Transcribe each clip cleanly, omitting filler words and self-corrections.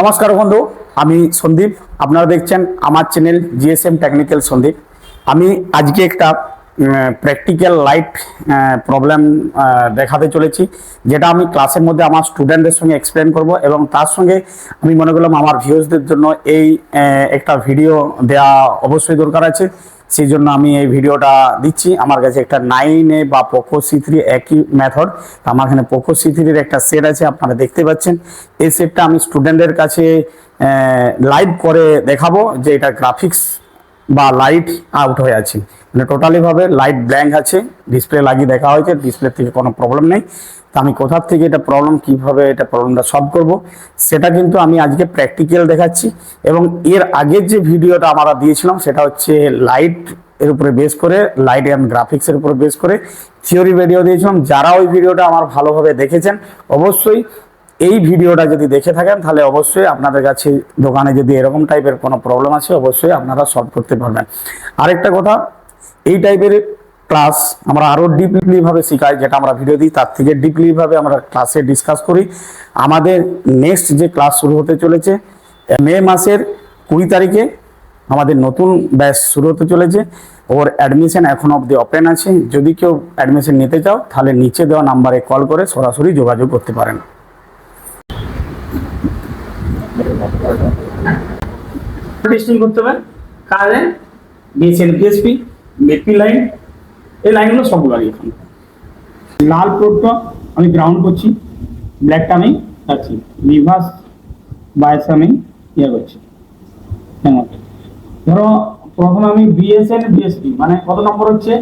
নমস্কার বন্ধু, আমি সন্দীপ। আপনারা দেখছেন আমার চ্যানেল জিএসএম টেকনিক্যাল সন্দীপ। আমি আজকে একটা প্র্যাকটিক্যাল লাইট প্রবলেম দেখাতে চলেছি, যেটা আমি ক্লাসের মধ্যে আমার স্টুডেন্টদের সঙ্গে এক্সপ্লেন করব, এবং তার সঙ্গে আমি মনে করলাম আমার ভিউয়ার্সদের জন্য এই একটা ভিডিও দেওয়া অবশ্যই দরকার আছে। সেই জন্য আমি এই ভিডিওটা দিচ্ছি। আমার কাছে একটা 9A বা পোকো C3 একই মেথড। আমার এখানে পোকো C3 এর একটা সেট আছে, আপনারা দেখতে পাচ্ছেন। এই সেটটা আমি স্টুডেন্টদের কাছে লাইভ করে দেখাবো যে এটা গ্রাফিক্স বা লাইট আউট হয়ে আছে, মানে টোটালি ভাবে লাইট ব্ল্যাঙ্ক আছে। ডিসপ্লে লাগিয়ে দেখা হয়েছে, ডিসপ্লে থেকে কোনো প্রবলেম নেই। তো আমি কোথার থেকে এটা প্রবলেম, কীভাবে এটা প্রবলেমটা সলভ করব, সেটা কিন্তু আমি আজকে প্র্যাকটিক্যাল দেখাচ্ছি। এবং এর আগের যে ভিডিওটা আমরা দিয়েছিলাম সেটা হচ্ছে লাইট এর উপরে বেস করে, লাইট অ্যান্ড গ্রাফিক্সের উপরে বেস করে থিওরি ভিডিও দিয়েছিলাম। যারা ওই ভিডিওটা আমার ভালোভাবে দেখেছেন, অবশ্যই এই ভিডিওটা যদি দেখে থাকেন তাহলে অবশ্যই আপনাদের কাছে দোকানে যদি এরকম টাইপের কোনো প্রবলেম আছে অবশ্যই আপনারা সলভ করতে পারবেন। আরেকটা কথা, এই টাইপের ক্লাস আমরা আরও ডিপলি ভাবে শেখাই, যেটা আমরা ভিডিও দিই তার থেকে ডিপলি ভাবে আমরা ক্লাসে ডিসকাস করি। আমাদের নেক্সট যে ক্লাস শুরু হতে চলেছে মে মাসের 20 তারিখে আমাদের নতুন ব্যাচ শুরু হতে চলেছে। ওর অ্যাডমিশন এখন অবধি ওপেন আছে। যদি কেউ অ্যাডমিশন নিতে চাও তাহলে নিচে দেওয়া নাম্বারে কল করে সরাসরি যোগাযোগ করতে পারেন। টেস্টিং করতে হবে কারে বিএসএন পিএসপি বিপি লাইন, এই লাইনগুলো সবগুলো আগে এখন লাল পোর্টটা আমি গ্রাউন্ড করছি, ব্ল্যাকটা আমি রাখছি, রিভার্স বায়াস আমি ইয়ে করছি। ধরো প্রথমে আমি বিএসএন বিএসপি মানে কত নম্বর হচ্ছে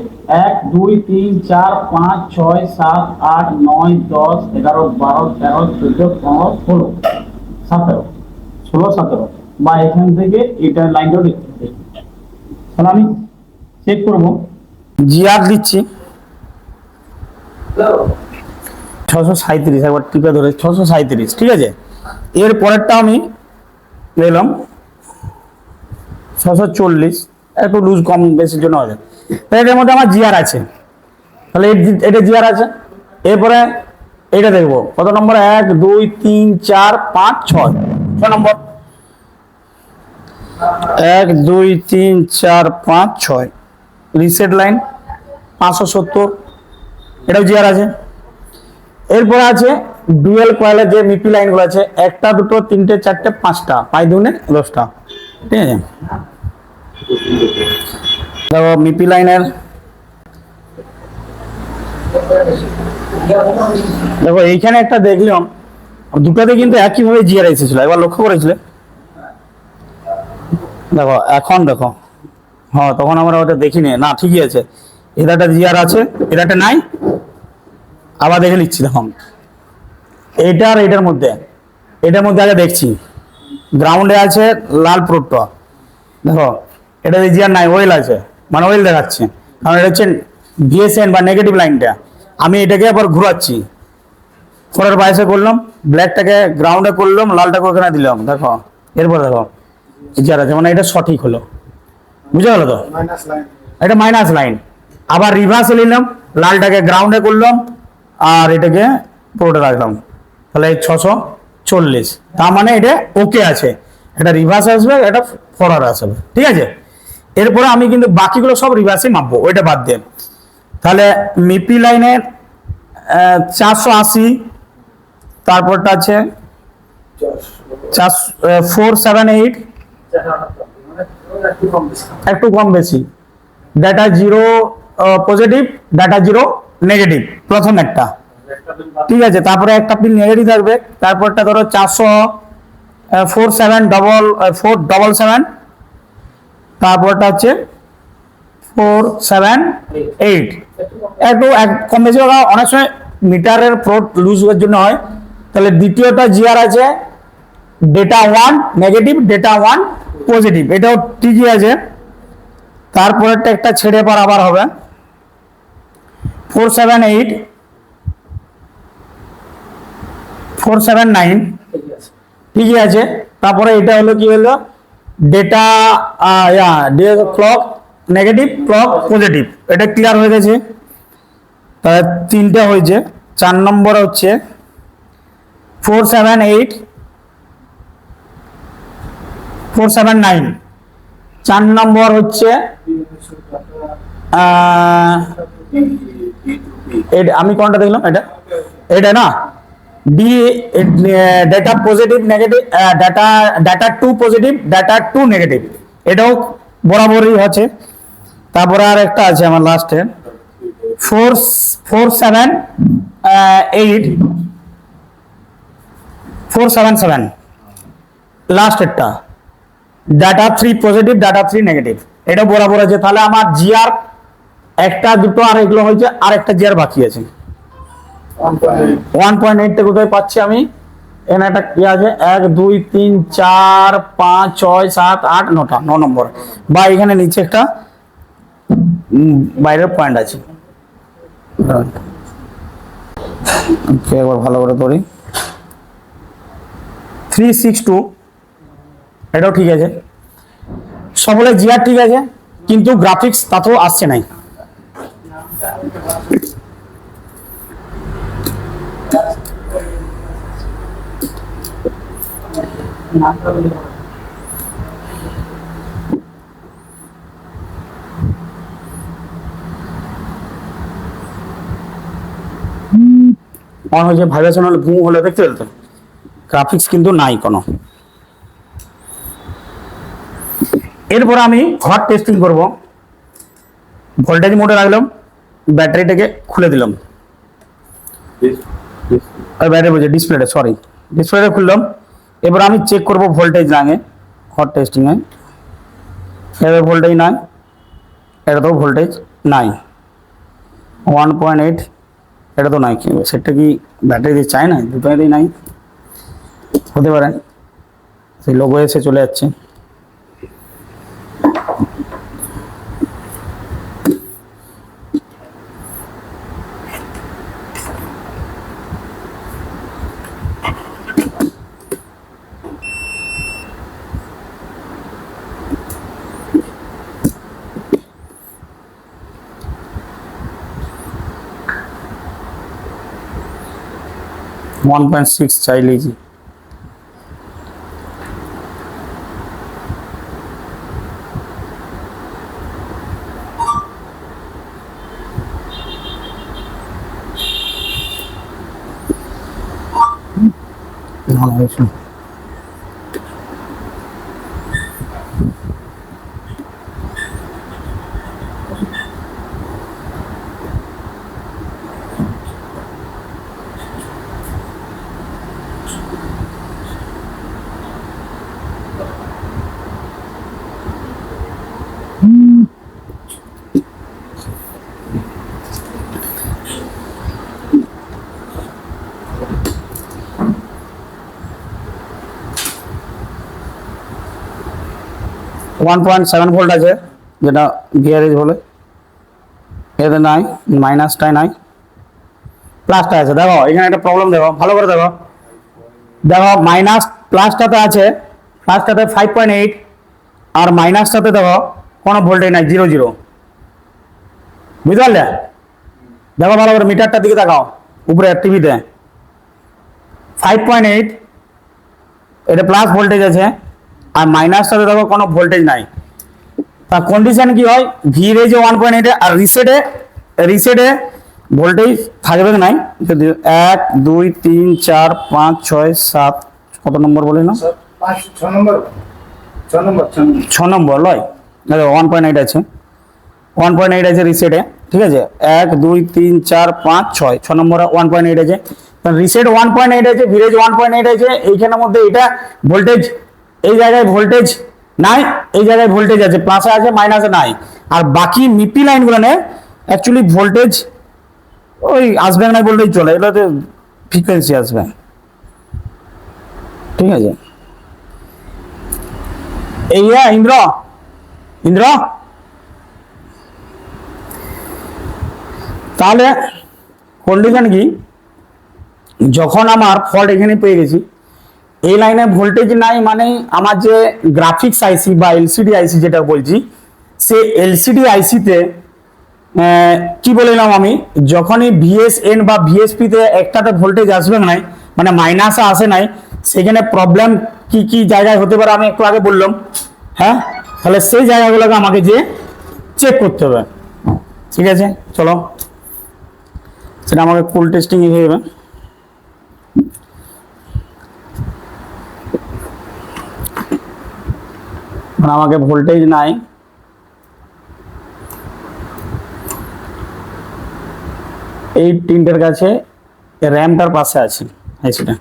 1 2 3 4 5 6 7 8 9 10 11 12 13 14 15 16 17 16 17 বা এখান থেকে এটা লাইনটা দেখতে হবে। তাহলে আমি চেক করব, জিআর দিচ্ছি 637, একবার টিপে ধরে 637, ঠিক আছে। এর পরেরটা আমি নিলাম 640, একটু লুজ কম বেশির জন্য হয়ে যায়। এটার মধ্যে আমার জিআর আছে, তাহলে এটা জিআর আছে। এরপরে এটা দেখবো কত নম্বর, 1 2 3 4 5 6 নম্বর, 1 2 3 4 5 6 রিসেট লাইন 570, এটাও জিআর আছে। এরপরে আছে ডুয়েল কয়েলের যে মিপি লাইনগুলো আছে, 1টা 2টো 3টে 4টে 5টা, 5 দুগুণে 10টা, ঠিক আছে। দেখো মিপি লাইনের, দেখো এইখানে একটা দেখলাম, দুটাতে কিন্তু একইভাবে জিআর এসেছিল, একবার লক্ষ্য করেছিলে। দেখো এখন দেখো, হ্যাঁ তখন আমরা ওটা দেখিনি, না ঠিকই আছে, এটাটা জিআর আছে, এটাটা নাই। আবার দেখে নিচ্ছি, দেখুন এটা আর এটার মধ্যে আগে দেখছি গ্রাউন্ডে আছে লাল প্রোটটা, দেখো এটা জিআর নাই, ওয়েল আছে, মানে ওয়েল দেখাচ্ছে, কারণ এটা হচ্ছে ভিএসএন বা নেগেটিভ লাইনটা। আমি এটাকে আবার ঘুরাচ্ছি, 4/22 করলাম, ব্ল্যাকটাকে গ্রাউন্ডে করলাম, লালটাকে ওখানে দিলাম, দেখো এরপর দেখো জিআর আছে, মানে এটা সঠিক হলো, বুঝে গেল তো। এটা মাইনাস লাইন, আবার রিভার্সে নিলাম, লালটাকে গ্রাউন্ডে করলাম আর এটাকে পুরোটা রাখলাম, তাহলে 640, তার মানে এটা ওকে আছে। এটা রিভার্স আসবে, এটা ফরওয়ার্ড আসবে, ঠিক আছে। এরপরে আমি কিন্তু বাকিগুলো সব রিভার্সে মাপবো, ওইটা বাদ দিয়ে। তাহলে মিপি লাইনের 480, তারপরটা আছে 478, একটু কম বেশি, ডাটা 0 পজিটিভ, ডাটা 0 নেগেটিভ, প্রথম একটা, ঠিক আছে। তারপরে একটা পিন নেগেটিভ থাকবে, তারপরটা ধরো 477, তারপরটা হচ্ছে 478, একটু কম বেশি হোক, অনেক সময় মিটারের ফ্লোট লুজ হওয়ার জন্য হয়। তাহলে দ্বিতীয়টা জিআর আছে ডেটা 1 নেগেটিভ, ডেটা 1 পজিটিভ, এটাও ঠিকই আছে। তারপরেরটা একটা ছেড়ে পর আবার হবে 478, 479, ঠিকই আছে। তারপরে এটা হলো কি হলো, data clock negative, clock positive, এটা ক্লিয়ার হয়ে গেছে। তাহলে 3টে হয়েছে। 4 নম্বর হচ্ছে 478, 479। 4 নম্বর হচ্ছে আমি কোনটা দেখলাম, এটা না, D, data positive negative, data 2 positive, data 2 negative, এটাও বরাবরই আছে। তারপরে আর একটা আছে আমার লাস্টে 477 লাস্ট একটা, ডাটা 3 পজিটিভ, ডাটা 3 নেগেটিভ, এটা বরাবর আছে। তাহলে আমার জিআর একটা দুটো আর এগুলো হয়েছে, আর একটা জিআর বাকি আছে। 1.8 কোথায় পাচ্ছি আমি? এখানে একটা কি আছে, 1 2 3 4 5 6 7 8 9টা, 9 নম্বর, বা এখানে নিচে একটা বাইরের পয়েন্ট আছে। একবার ভালো করে ধরি, 362, এটাও ঠিক আছে। সকলে জিআর ঠিক আছে, কিন্তু গ্রাফিক্স তাতেও আসছে নাই। অন হয়েছে, ভাইব্রেশন হলে, বুম হলে দেখতে পেলে তো, গ্রাফিক্স কিন্তু নাই কোনো। এরপর আমি হট টেস্টিং করব। ভোল্টেজ মোডে রাখলাম, ব্যাটারিটাকে খুলে দিলাম, ব্যাটারি বলছে ডিসপ্লেটা, সরি, ডিসপ্লেটা খুললাম। এবার আমি চেক করব ভোল্টেজ লাগে হট টেস্টিং এ। এবার ভোল্টেজ নাই, এটা তো ভোল্টেজ নাই, 1.8, এটা তো নাই। সেটা কি ব্যাটারি দিয়ে চায় না, দুটোই নাই, হতে পারে সেই লোগো এসে চলে যাচ্ছে। वन पॉइंट सिक्स चाह लीजिए। वन पॉइंट सेवन भोल्ट আছে যেটা গিয়ারেজ বলে, এতে নাই, মাইনাসটাই নাই, প্লাসটা আছে। দেখো এখানে একটা প্রবলেম, দেখো ভালো করে দেখো, দেখো মাইনাস প্লাসটাতে আছে, প্লাসটাতে 5.8 আর মাইনাসটাতে দেখো কোনো ভোল্টেজ নাই, 0 0। বুঝতে পারলে? দেখো ভালো করে মিটারটার দিকে দেখাও, উপরে টিভিতে 5.8, এটা প্লাস ভোল্টেজ আছে, আর মাইনাসটাতে দেখো কোনো ভোল্টেজ নাই। তার কন্ডিশন কি হয়, ভি রেজে 1.8 আর রিসেটে ভোল্টেজ থাকবে নাই। যদি 1 2 3 4 5 6 7, কত নম্বর বলে না, 6 নম্বর লয়, 1.8 আছে, 1.8 আছে রিসেটে, ঠিক আছে। 1 2 3 4 5 6, 6 নম্বর 1.8 আছে, রিসেট 1.8 আছে, ভিরেজ 1.8 আছে। এইখানের মধ্যে এটা ভোল্টেজ, এই জায়গায় ভোল্টেজ নাই, এই জায়গায় ভোল্টেজ আছে, প্লাসে আছে মাইনাসে নাই। আর বাকি মিপি লাইনগুলো নে অ্যাকচুয়ালি ভোল্টেজ ওই আসবে না বললেই চলে, এগুলোতে ফ্রিকোয়েন্সি আসবে, ঠিক আছে। এই ইন্দ্র ইন্দ্র তাহলে কন্ডিশন কি, যখন আমার ফল্ট এখানে পেয়ে গেছি, এই লাইনে ভোল্টেজ নাই, মানে আমার যে গ্রাফিক্স আইসি বা এলসিডি আইসি যেটা বলছি, সে এলসিডি আইসিতে কি বললাম আমি, যখনই ভিএসএন বা ভিএসপি তে একটাতে ভোল্টেজ আসবে নাই, মানে মাইনাসে আসে নাই, সেখানে প্রবলেম কি কি জায়গায় হতে পারে আমি একটু আগে বললাম। হ্যাঁ, তাহলে সেই জায়গাগুলোকে আমাকে যে চেক করতে হবে। ঠিক আছে, চলো সেটা আমাকে কুল টেস্টিং হয়ে যাবে। আমাকে ভোল্টেজ নাই, এই তিনটের কাছে র্যামটার পাশে আছে সেটা।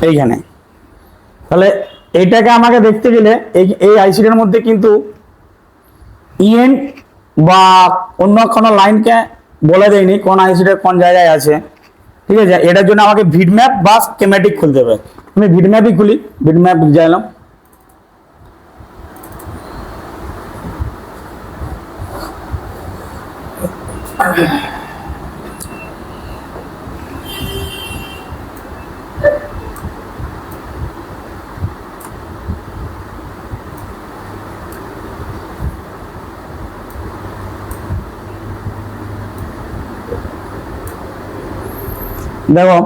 এইখানে তাহলে এইটাকে আমাকে দেখতে গেলে এই আইসিটার মধ্যে কিন্তু ইএন বা অন্য কোনো লাইনকে বলে দেয়নি কোন আইসিটা কোন জায়গায় আছে। ঠিক আছে, এটার জন্য আমাকে ভিডম্যাপ বা স্কেমেটিক খুলতে হবে। আমি ভিডম্যাপই খুলি, ভিডম্যাপ যাইলাম। দেখো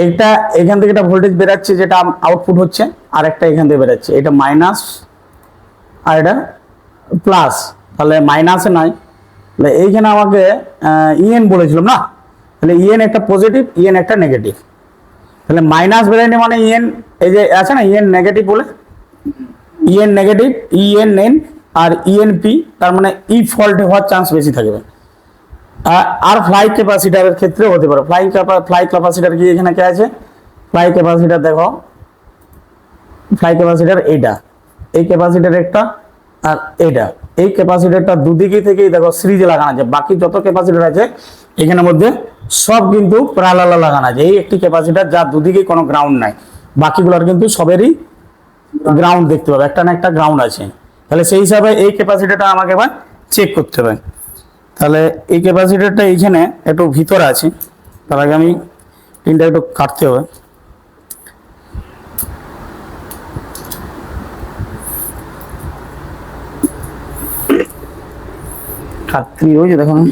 এইটা এখান থেকে একটা ভোল্টেজ বেরাচ্ছে যেটা আউটপুট হচ্ছে, আর একটা এখান থেকে বেরাচ্ছে, এটা মাইনাস আর এটা প্লাস। তাহলে মাইনাসে নয়, তাহলে এইখানে আমাকে ইএন বলেছিলাম না, তাহলে ইএন একটা পজিটিভ, ইএন একটা নেগেটিভ। তাহলে মাইনাস বেরায়নি মানে ইএন এই যে আছে না ইএন নেগেটিভ বলে, ইএন নেগেটিভ, ইএন এন আর ইএন পি, তার মানে ই ফল্ট হওয়ার চান্স বেশি থাকবে। আর ফ্লাই ক্যাপাসিটারের ক্ষেত্রে হতে পারে। ফ্লাই ক্যাপাসিটার কি এখানে কে আছে, ফ্লাই ক্যাপাসিটার দেখো, ফ্লাই ক্যাপাসিটার এইটা, এই ক্যাপাসিটার একটা আর এইটা, এই ক্যাপাসিটারটা দুদিকে থেকেই দেখো সিরিজে লাগানো আছে। বাকি যত ক্যাপাসিটার আছে এখানের মধ্যে সব কিন্তু প্যারালাল লাগানো আছে। এই একটি ক্যাপাসিটার যার দুদিকে কোনো গ্রাউন্ড নাই, বাকিগুলোর কিন্তু সবেরই গ্রাউন্ড দেখতে পাবে, একটা না একটা গ্রাউন্ড আছে। তাহলে সেই হিসাবে এই ক্যাপাসিটারটা আমাকে এবার চেক করতে হবে। তাহলে এই ক্যাপাসিটারটা এইখানে একটু ভিতরে আছে, তার আগে আমি পিনটা একটু কাটতে হবে। কাটতে হয়েছে দেখো না,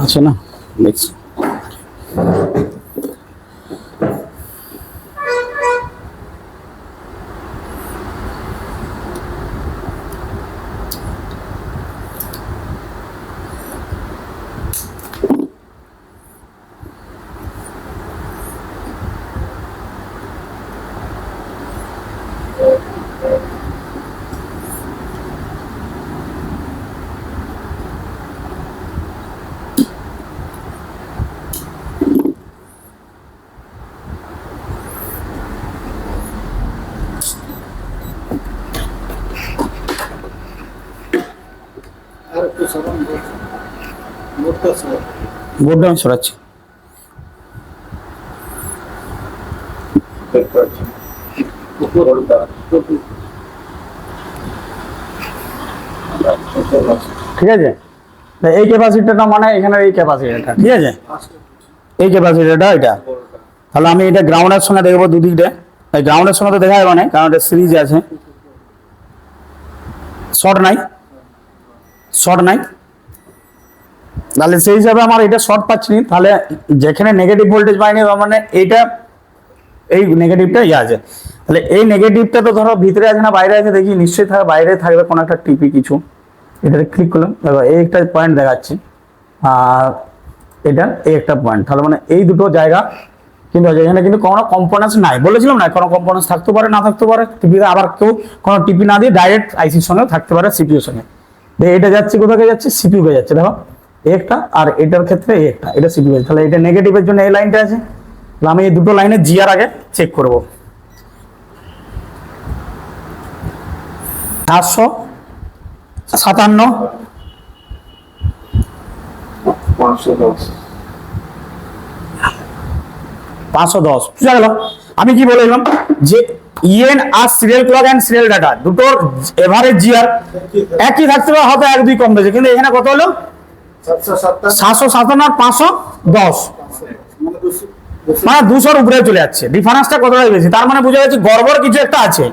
আছে না, দেখছি। বোর্ডটা আমি সরাচ্ছি। ঠিক আছে, এই ক্যাপাসিটারটা মানে এখানে এই ক্যাপাসিটারটা, ঠিক আছে, এই ক্যাপাসিটারটা এটা। তাহলে আমি এটা গ্রাউন্ডের সঙ্গে দেখবো দুদিকটা, এই গ্রাউন্ডের সঙ্গে তো দেখা যাবে না কারণ এটা সিরিজ আছে, শর্ট নাই, শর্ট নাই। তাহলে সেই হিসাবে আমার এটা শর্ট পাচ্ছি, তাহলে যেখানে নেগেটিভ ভোল্টেজ পাইনি তার মানে এইটা এই নেগেটিভটা ইয়ে আছে। তাহলে এই নেগেটিভটা তো ধরো ভিতরে আছে না বাইরে আছে, দেখি নিশ্চয়ই থাকবে, বাইরে থাকবে কোনো একটা টিপি কিছু। এটাতে ক্লিক করলাম, দেখো এই একটা পয়েন্ট দেখাচ্ছি আর এটা এই একটা পয়েন্ট। তাহলে মানে এই দুটো জায়গা কিন্তু এখানে কিন্তু কোনো কম্পোনেন্টস নাই, বলেছিলাম না কোনো কম্পোনেন্টস থাকতে পারে না থাকতে পারে। টিপিতে আবার কেউ কোনো টিপি না দিয়ে ডাইরেক্ট আইসির সঙ্গে থাকতে পারে, সিপিইউর সঙ্গে। এটা যাচ্ছে কোথাকে যাচ্ছে, সিপিইউ কে যাচ্ছে, দেখো একটা, আর এটার ক্ষেত্রে একটা, এটা সিপিইউ। তাহলে এটা নেগেটিভের জন্য এই লাইনটা আছে, তাহলে আমি এই দুটো লাইনে জিআর আগে চেক করব। 757 510 বুঝা গেল। আমি কি বলেছিলাম যে ইএন আর serial clock and serial data দুটোর এভারেজ জিআর একই থাকতে পারে, হয়তো 1-2 কম বেশি, কিন্তু এখানে কত হলো 757 আর 510, মানে 200-র উপরে চলে যাচ্ছে, ডিফারেন্সটা কতটা বেশি, তার মানে বোঝা যাচ্ছে গড়বড় কিছু একটা আছে।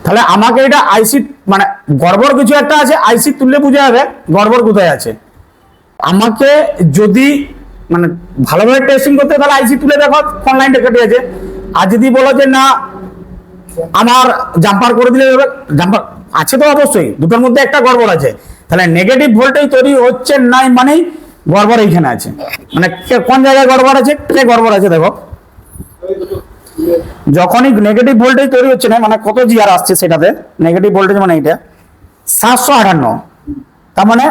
তাহলে আমাকে এটা আইসি মানে গড়বড় কিছু একটা আছে, আইসি তুললে বোঝা যাবে গড়বড় কোথায় আছে। আমাকে যদি মানে ভালোভাবে টেস্টিং করতে তাহলে আইসি তুলে দেখো কোন লাইনটা কেটে আছে। আর যদি বলো যে না আমার জাম্পার করে দিলে জাম্পার আছে, তো অবশ্যই দুটোর মধ্যে একটা গড়বড় আছে, তাহলে নেগেটিভ ভোল্টেজ তৈরি হচ্ছে নাই মানেই গড়বড় এইখানে আছে। মানে কোন জায়গায় গড়বড় আছে, কে গড়বড় আছে দেখো। যখনই নেগেটিভ ভোল্টেজ তৈরি হচ্ছে না, মানে কত জিআর আসছে সেটাতে নেগেটিভ ভোল্টেজ, মানে এটা 758, তার মানে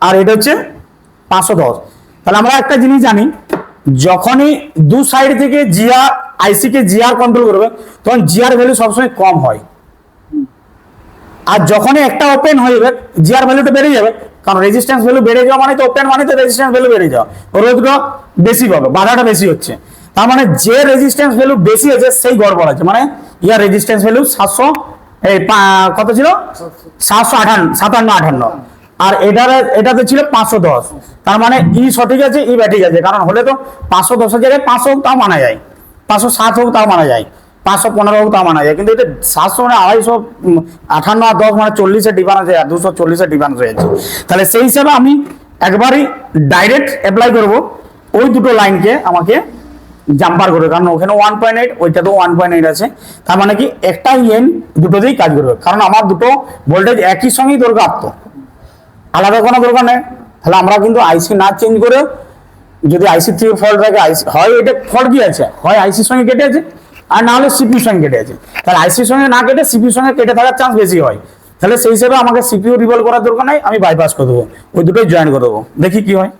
আর এটা হচ্ছে 510। তাহলে আমরা একটা জিনিস জানি, যখনই দু সাইড থেকে জিআর আইসি কে জিআর কন্ট্রোল করবে তখন জিআর ভ্যালু সবসময় কম হয়, আর যখনই একটা ওপেন হয়ে যাবে জিআর ভ্যালুটা বেড়ে যাবে, কারণ রেজিস্ট্যান্স ভ্যালু বেড়ে যাওয়া মানে তো ওপেন মানে তো রেজিস্ট্যান্স ভ্যালু বেড়ে যাওয়া, রোধটা বেশি পাবে, বাধাটা বেশি হচ্ছে, তার মানে যে রেজিস্ট্যান্স ভ্যালু বেশি আছে সেই গড়বড় আছে। মানে ইয়ার রেজিস্ট্যান্স ভ্যালু 700 কত ছিল 758, আর এটাতে ছিল 510, তার মানে ই সঠিক আছে ই ব্যাঠিক আছে, কারণ হলে তো 510 এর জায়গায় 500 হোক তাও মানা যায়, 507 হোক তাও মানা যায়, 515 হোক তাও মানা যায়, কিন্তু এটা 700 মানে 258 আর 10 মানে 40-এর ডিফারেন্স হয়ে যায়, 240-এর ডিফারেন্স হয়ে যাচ্ছে। তাহলে সেই হিসাবে আমি একবারই ডাইরেক্ট অ্যাপ্লাই করব ওই দুটো লাইনকে আমাকে জাম্পার করবে, কারণ ওখানে 1.8 ওইটাতেও 1.8 আছে, তার মানে কি একটা এন দুটোতেই কাজ করবে, কারণ আমার দুটো ভোল্টেজ একই সঙ্গেই দরকার, তো আলাদা কোনো দরকার নেই। তাহলে আমরা কিন্তু আইসি না চেঞ্জ করে, যদি আইসি 3 ফল্ট থাকে, আইসি হয় এটা ফল্ট কি আছে, হয় আইসির সঙ্গে কেটে আছে আর না হলে সিপিউর সঙ্গে কেটে আছে, তাহলে আইসির সঙ্গে না কেটে সিপিউর সঙ্গে কেটে থাকার চান্স বেশি হয়। তাহলে সেই হিসেবে আমাকে সিপিইউ রিভলভ করার দরকার নাই, আমি বাইপাস করে দেবো, ওই দুটোই জয়েন করে দেবো, দেখি কি হয়।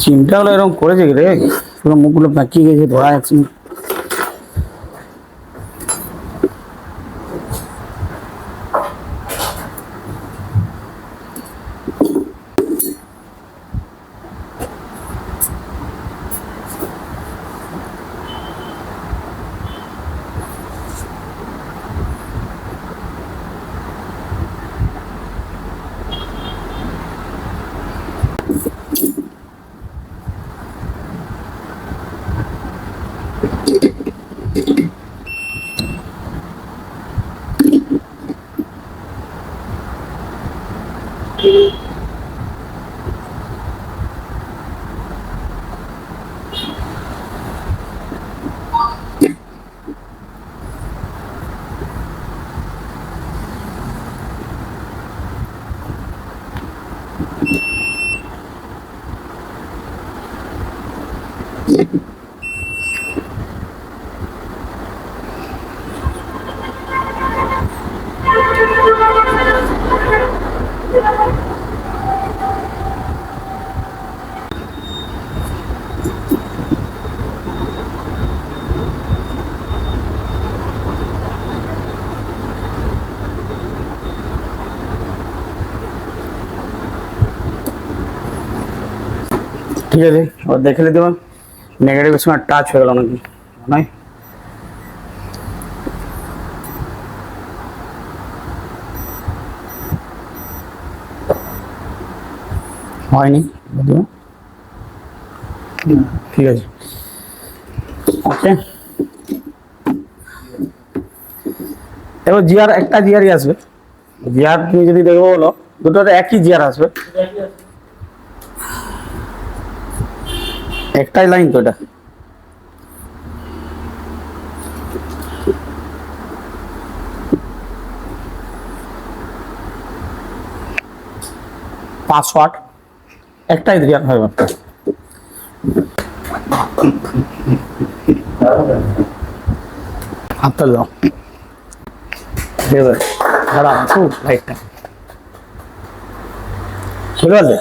চিন্তা হলো এরকম করেছে রে, পুরো মুখগুলো পাকিয়ে গেছে, ধরা যাচ্ছে না। ঠিক আছে, और দেখে নিতে হবে নেগেটিভের সঙ্গে টাচ হয়ে গেল নাকি, নয় হয়নি, ঠিক আছে ওকে। এবার জিআর একটা জিআরই আসবে, জিআর তুমি যদি দেখবো বলো দুটোতে একই জিআর আসবে, একটাই লাইন তো এটা। 500 একটাই দিকে হয় হাতটা দাও ঠিক আছে খারাপ খুব লাইটটা বুঝতে পারলে